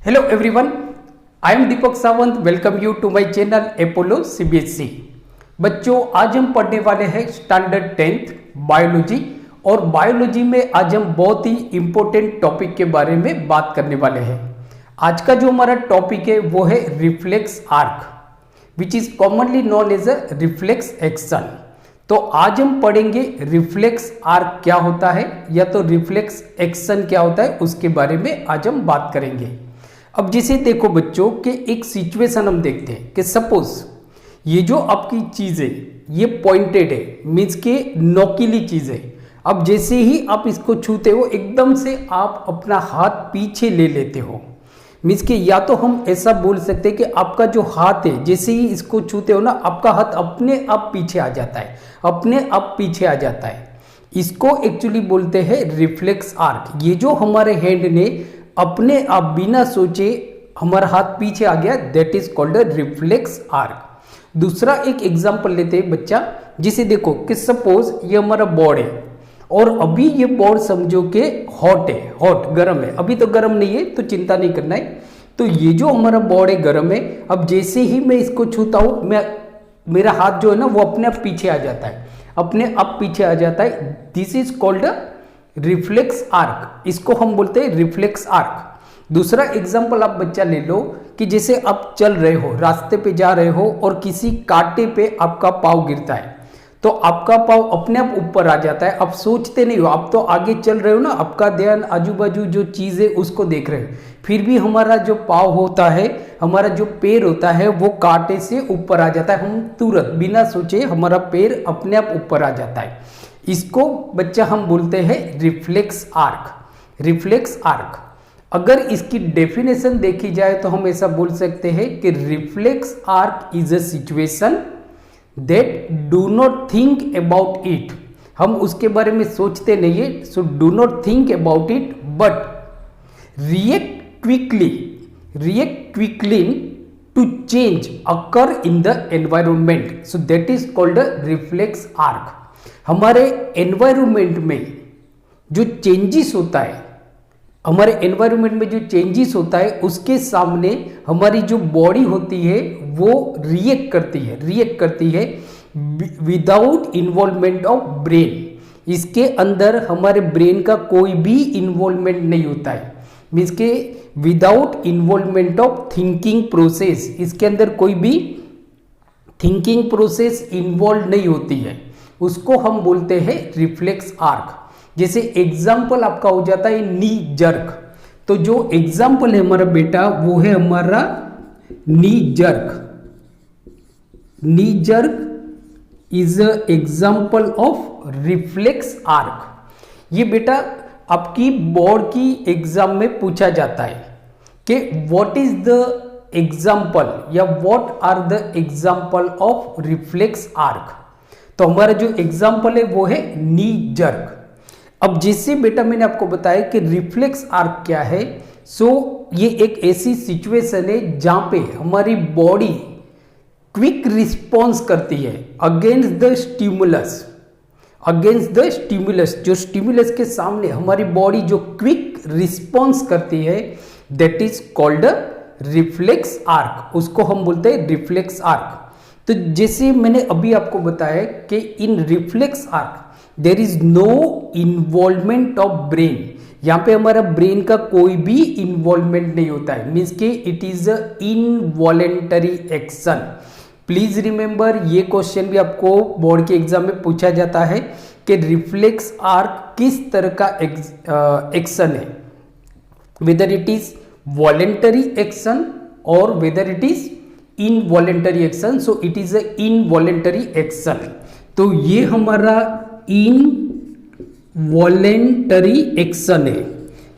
Hello everyone, I am Deepak Sawant. Welcome you to my channel Apollo CBSE. बच्चों, आज हम पढ़ने वाले हैं स्टैंडर्ड 10th बायोलॉजी। और बायोलॉजी में आज हम बहुत ही इंपॉर्टेंट टॉपिक के बारे में बात करने वाले हैं। आज का जो हमारा टॉपिक है वो है reflex arc, which is commonly known as a reflex action. तो आज हम पढ़ेंगे रिफ्लेक्स आर्क क्या होता है या तो रिफ्लेक्स एक्शन क्या होता है, उसके बारे में आज हम बात करेंगे। अब जैसे देखो बच्चों कि एक सिचुएशन हम देखते हैं कि सपोज ये जो आपकी चीज है ये पॉइंटेड है, मीन्स के नोकीली चीज है। अब जैसे ही आप इसको छूते हो एकदम से आप अपना हाथ पीछे ले लेते हो, मीन्स के या तो हम ऐसा बोल सकते हैं कि आपका जो हाथ है जैसे ही इसको छूते हो ना, आपका हाथ अपने आप पीछे आ जाता है, अपने आप पीछे आ जाता है। इसको एक्चुअली बोलते हैं रिफ्लेक्स आर्क। ये जो हमारे हैंड ने अपने आप बिना सोचे हमारा हाथ पीछे आ गया, that is called reflex arc. दूसरा एक एग्जांपल लेते हैं बच्चा, जिसे देखो कि सपोज ये हमारा बोर्ड है और अभी ये बोर्ड समझो कि हॉट है, हॉट गर्म है। अभी तो गर्म नहीं है तो चिंता नहीं करना है। तो ये जो हमारा बोर्ड है गर्म है। अब जैसे ही मैं इसको छूता हूं, मेरा हाथ जो है ना वो अपने आप पीछे आ जाता है, अपने आप पीछे आ जाता है। This is called reflex arc. इसको हम बोलते हैं रिफ्लेक्स आर्क। दूसरा एग्जांपल आप बच्चा ले लो कि जैसे आप चल रहे हो, रास्ते पे जा रहे हो और किसी कांटे पे आपका पाँव गिरता है, तो आपका पाँव अपने आप ऊपर आ जाता है। आप सोचते नहीं हो, आप तो आगे चल रहे हो ना, आपका ध्यान आजू बाजू जो चीज़ है उसको देख रहे हो। फिर भी हमारा जो पाँव होता है, हमारा जो पैर होता है वो कांटे से ऊपर आ जाता है। हम तुरंत बिना सोचे हमारा पैर अपने आप ऊपर आ जाता है। इसको बच्चा हम बोलते हैं रिफ्लेक्स आर्क। रिफ्लेक्स आर्क अगर इसकी डेफिनेशन देखी जाए तो हम ऐसा बोल सकते हैं कि reflex arc is a situation that do not think about it. हम उसके बारे में सोचते नहीं है, so do not think about it but react quickly to change occur in the environment. So that is called reflex arc. हमारे environment में जो चेंजेस होता है, हमारे एनवायरमेंट में जो चेंजेस होता है उसके सामने हमारी जो बॉडी होती है वो रिएक्ट करती है विदाउट इन्वॉल्वमेंट ऑफ ब्रेन। इसके अंदर हमारे ब्रेन का कोई भी इन्वॉल्वमेंट नहीं होता है, मीन्स के without involvement of thinking process. इसके अंदर कोई भी थिंकिंग प्रोसेस इन्वॉल्व नहीं होती है, उसको हम बोलते हैं रिफ्लेक्स आर्क। जैसे एग्जाम्पल आपका हो जाता है नी जर्क। तो जो एग्जाम्पल है हमारा बेटा वो है हमारा नी jerk. Knee jerk is a example of reflex arc. ये बेटा आपकी बोर्ड की एग्जाम में पूछा जाता है कि व्हाट इज द एग्जाम्पल या what are the example of reflex arc. तो हमारा जो एग्जाम्पल है वो है नी जर्क। अब जैसे बेटा मैंने आपको बताया कि रिफ्लेक्स आर्क क्या है, सो ये एक ऐसी सिचुएशन है जहां पे हमारी बॉडी क्विक रिस्पॉन्स करती है अगेंस्ट द स्टिमुलस। जो स्टिमुलस के सामने हमारी बॉडी जो क्विक रिस्पॉन्स करती है, that is called reflex arc. उसको हम बोलते हैं रिफ्लेक्स आर्क। तो जैसे मैंने अभी आपको बताया कि in reflex arc there is no involvement of brain. यहाँ पे हमारा ब्रेन का कोई भी इन्वॉल्वमेंट नहीं होता है, मीन्स के it is a involuntary action. Please remember, ये क्वेश्चन भी आपको बोर्ड के एग्जाम में पूछा जाता है कि रिफ्लेक्स आर्क किस तरह का एक्शन है, whether it is voluntary action और whether it is involuntary action. So it is a involuntary action. तो ये हमारा इनवॉलेंटरी एक्शन है,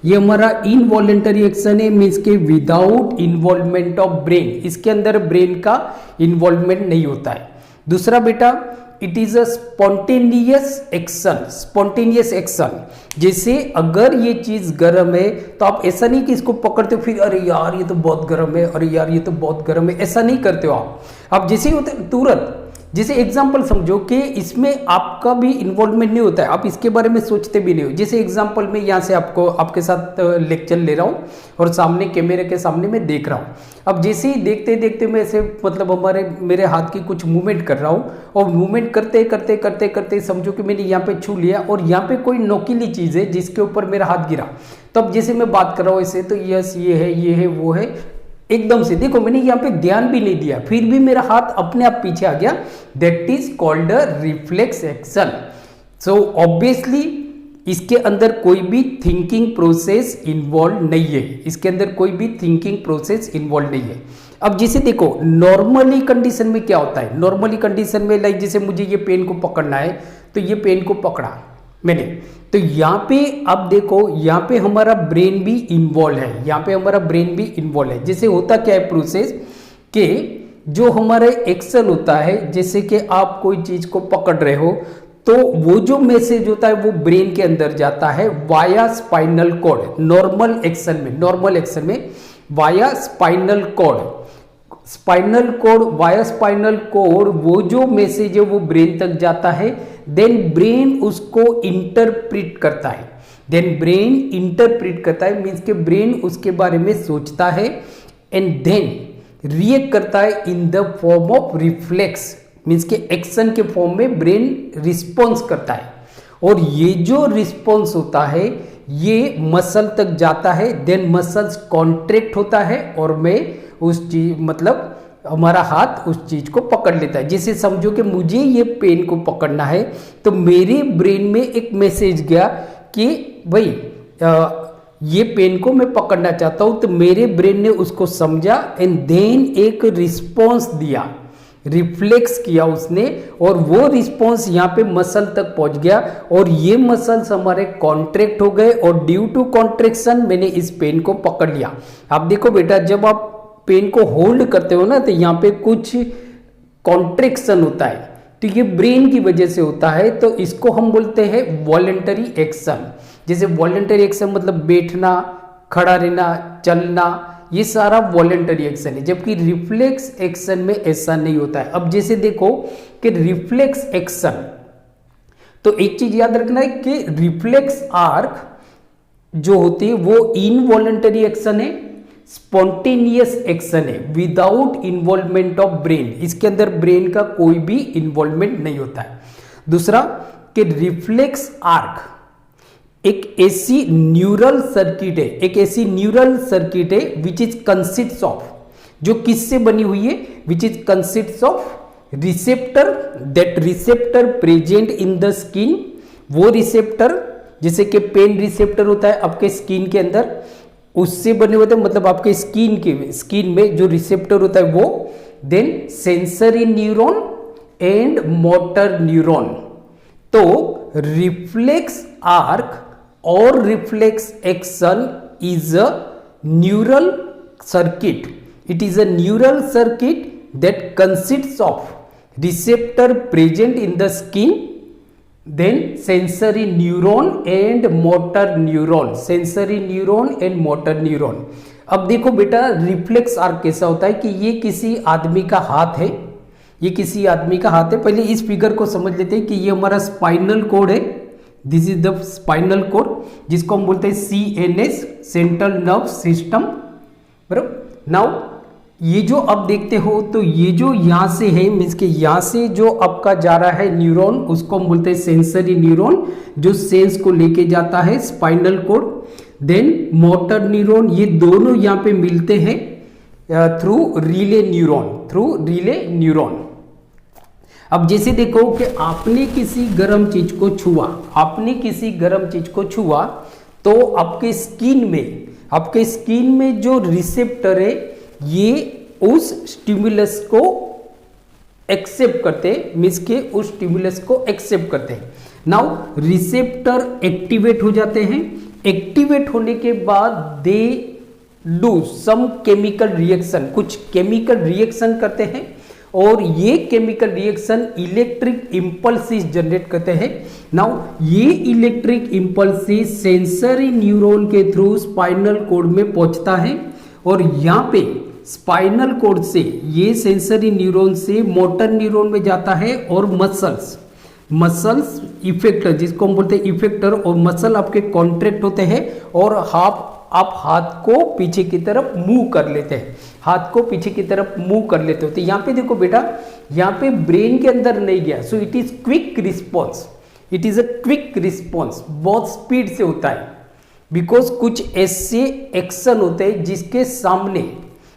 ये हमारा इनवॉलेंटरी एक्शन है, मीन्स के विदाउट इन्वॉल्वमेंट ऑफ ब्रेन। इसके अंदर ब्रेन का इन्वॉल्वमेंट नहीं होता है। दूसरा बेटा it is a spontaneous action. जैसे अगर ये चीज गर्म है तो आप ऐसा नहीं कि इसको पकड़ते हो फिर अरे यार ये तो बहुत गर्म है, अरे यार ये तो बहुत गर्म है, ऐसा नहीं करते हो आप। जैसे ही होते तुरंत जैसे एग्जाम्पल समझो कि इसमें आपका भी इन्वॉल्वमेंट नहीं होता है, आप इसके बारे में सोचते भी नहीं हो। जैसे एग्जाम्पल में यहाँ से आपके साथ लेक्चर ले रहा हूँ और सामने कैमरे के सामने मैं देख रहा हूँ। अब जैसे ही देखते देखते मैं ऐसे मतलब मेरे हाथ की कुछ मूवमेंट कर रहा हूँ और मूवमेंट करते करते करते करते समझो कि मैंने यहाँ पे छू लिया और यहाँ पे कोई नोकीली चीज़ है जिसके ऊपर मेरा हाथ गिरा। तब जैसे मैं बात कर रहा हूँ ऐसे, तो यस ये है वो है, एकदम से देखो मैंने यहाँ पे ध्यान भी नहीं दिया, फिर भी मेरा हाथ अपने आप पीछे आ गया। That is called a reflex action. So obviously इसके अंदर कोई भी थिंकिंग प्रोसेस इन्वॉल्व नहीं है, इसके अंदर कोई भी थिंकिंग प्रोसेस इन्वॉल्व नहीं है। अब जैसे देखो नॉर्मली कंडीशन में क्या होता है, नॉर्मली कंडीशन में लाइक जैसे मुझे ये पेन को पकड़ना है, तो ये पेन को पकड़ा मैंने, तो यहाँ पे अब देखो यहाँ पे हमारा ब्रेन भी इन्वॉल्व है, यहाँ पे हमारा ब्रेन भी इन्वॉल्व है। जैसे होता क्या है प्रोसेस कि जो हमारे एक्शन होता है, जैसे कि आप कोई चीज को पकड़ रहे हो तो वो जो मैसेज होता है वो ब्रेन के अंदर जाता है via spinal cord. Normal action में via spinal cord, via spinal cord वो जो मैसेज है वो ब्रेन तक जाता है। देन ब्रेन उसको इंटरप्रेट करता है, मीन्स के ब्रेन उसके बारे में सोचता है एंड देन रिएक्ट करता है in the form of reflex, means के एक्शन के फॉर्म में ब्रेन रिस्पॉन्स करता है। और ये जो रिस्पॉन्स होता है ये मसल तक जाता है, देन मसल्स कॉन्ट्रैक्ट होता है और मैं उस चीज मतलब हमारा हाथ उस चीज को पकड़ लेता है। जैसे समझो कि मुझे ये पेन को पकड़ना है, तो मेरे ब्रेन में एक मैसेज गया कि भाई ये पेन को मैं पकड़ना चाहता हूं, तो मेरे ब्रेन ने उसको समझा एंड देन एक रिस्पॉन्स दिया, रिफ्लेक्स किया उसने, और वो रिस्पॉन्स यहाँ पे मसल तक पहुंच गया और ये मसल्स हमारे कॉन्ट्रैक्ट हो गए और ड्यू टू कॉन्ट्रैक्शन मैंने इस पेन को पकड़ लिया। आप देखो बेटा, जब आप पेन को होल्ड करते हो ना तो यहाँ पे कुछ कॉन्ट्रैक्शन होता है, तो ये ब्रेन की वजह से होता है, तो इसको हम बोलते हैं वॉलेंटरी एक्शन। जैसे वॉलेंटरी एक्शन मतलब बैठना, खड़ा रहना, चलना, ये सारा वॉलेंटरी एक्शन है, जबकि रिफ्लेक्स एक्शन में ऐसा नहीं होता है। अब जैसे देखो कि रिफ्लेक्स एक्शन, तो एक चीज याद रखना है कि रिफ्लेक्स आर्क जो होती है वो इनवॉलेंटरी एक्शन है, स्पॉन्टेनियस एक्शन है, विदाउट इन्वॉल्वमेंट ऑफ ब्रेन, इसके अंदर ब्रेन का कोई भी इन्वॉल्वमेंट नहीं होता है। दूसरा कि रिफ्लेक्स आर्क एक ऐसी न्यूरल सर्किट है विच इज कंसिस्ट्स ऑफ, जो किससे बनी हुई है, which is consists of receptor, that receptor present in the skin, वो रिसेप्टर जैसे कि पेन रिसेप्टर होता है आपके स्किन के अंदर, उससे बने होते हैं, मतलब आपके स्किन में जो रिसेप्टर होता है वो, then sensory neuron and motor neuron. तो रिफ्लेक्स आर्क और reflex action is a neural circuit, it is a neural circuit that consists of receptor present in the skin, then sensory neuron and motor neuron. अब देखो बेटा, reflex arc कैसा होता है कि ये किसी आदमी का हाथ है, पहले इस फिगर को समझ लेते हैं कि ये हमारा स्पाइनल कोड है, this is the spinal cord, जिसको हम बोलते हैं CNS, सेंट्रल नर्व सिस्टम, बराबर। नाउ ये जो आप देखते हो, तो ये जो यहाँ से है, मीन्स के यहाँ से जो आपका जा रहा है न्यूरॉन, उसको हम बोलते हैं सेंसरी न्यूरॉन, जो सेंस को लेके जाता है spinal cord. Then motor neuron, ये दोनों यहाँ पे मिलते हैं थ्रू रिले न्यूरॉन। अब जैसे देखो कि आपने किसी गर्म चीज को छुआ, तो आपके स्किन में जो रिसेप्टर है ये उस स्टिमुलस को एक्सेप्ट करते हैं, मीन्स के उस स्टिमुलस को एक्सेप्ट करते हैं। नाउ रिसेप्टर एक्टिवेट हो जाते हैं, एक्टिवेट होने के बाद they do some chemical reaction, कुछ केमिकल रिएक्शन करते हैं, और ये chemical reaction electric impulses generate करते हैं। नाउ ये इलेक्ट्रिक इंपल्सिस सेंसरी न्यूरॉन के थ्रू स्पाइनल कोड में पहुंचता है, और यहाँ पे स्पाइनल कोड से, ये सेंसरी न्यूरॉन से मोटर न्यूरॉन में जाता है और मसल्स इफेक्टर, जिसको हम बोलते हैं इफेक्टर, और मसल आपके कॉन्ट्रैक्ट होते हैं और आप हाथ को पीछे की तरफ मूव कर लेते हैं, हाथ को पीछे की तरफ मूव कर लेते हो। तो यहाँ पे देखो बेटा, यहाँ पे ब्रेन के अंदर नहीं गया, सो it is quick response, it is a quick response, बहुत स्पीड से होता है। बिकॉज कुछ ऐसे एक्शन होते हैं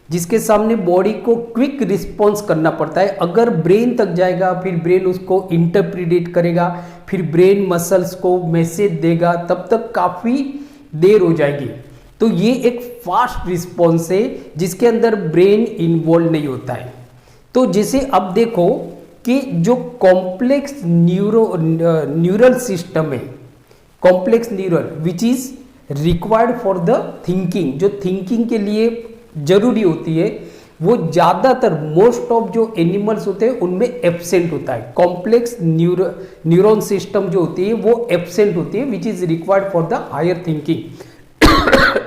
जिसके सामने बॉडी को क्विक रिस्पॉन्स करना पड़ता है। अगर ब्रेन तक जाएगा, फिर ब्रेन उसको इंटरप्रिटेट करेगा, फिर ब्रेन मसल्स को मैसेज देगा, तब तक काफ़ी देर हो जाएगी। तो ये एक फास्ट रिस्पॉन्स है जिसके अंदर ब्रेन इन्वॉल्व नहीं होता है। तो जैसे अब देखो कि जो कॉम्प्लेक्स न्यूरल सिस्टम है, complex neural which is required for the thinking, जो थिंकिंग के लिए जरूरी होती है, वो ज़्यादातर मोस्ट ऑफ जो एनिमल्स होते हैं उनमें एब्सेंट होता है। कॉम्प्लेक्स न्यूरॉन सिस्टम जो होती है वो एब्सेंट होती है, which is required for the higher thinking.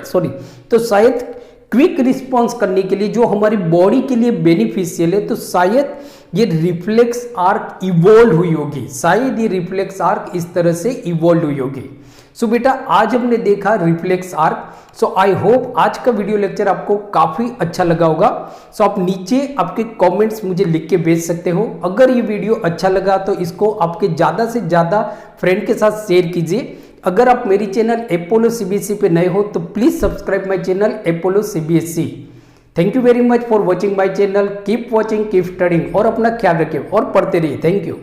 Sorry, तो शायद क्विक रिस्पॉन्स करने के लिए जो हमारी बॉडी के लिए बेनिफिशियल है, तो शायद ये रिफ्लेक्स आर्क इवॉल्व हुई होगी, शायद ये रिफ्लेक्स आर्क इस तरह से इवॉल्व हुई होगी। सो बेटा, आज हमने देखा reflex arc. So I hope आज का वीडियो लेक्चर आपको काफ़ी अच्छा लगा होगा। सो आप नीचे आपके कमेंट्स मुझे लिख के भेज सकते हो। अगर ये वीडियो अच्छा लगा तो इसको आपके ज़्यादा से ज़्यादा फ्रेंड के साथ शेयर कीजिए। अगर आप मेरी चैनल अपोलो सीबीएसई पे नए हो तो please subscribe my channel Apollo CBSE. Thank you very much for watching my channel. Keep watching, keep studying और अपना ख्याल रखिए और पढ़ते रहिए। Thank you.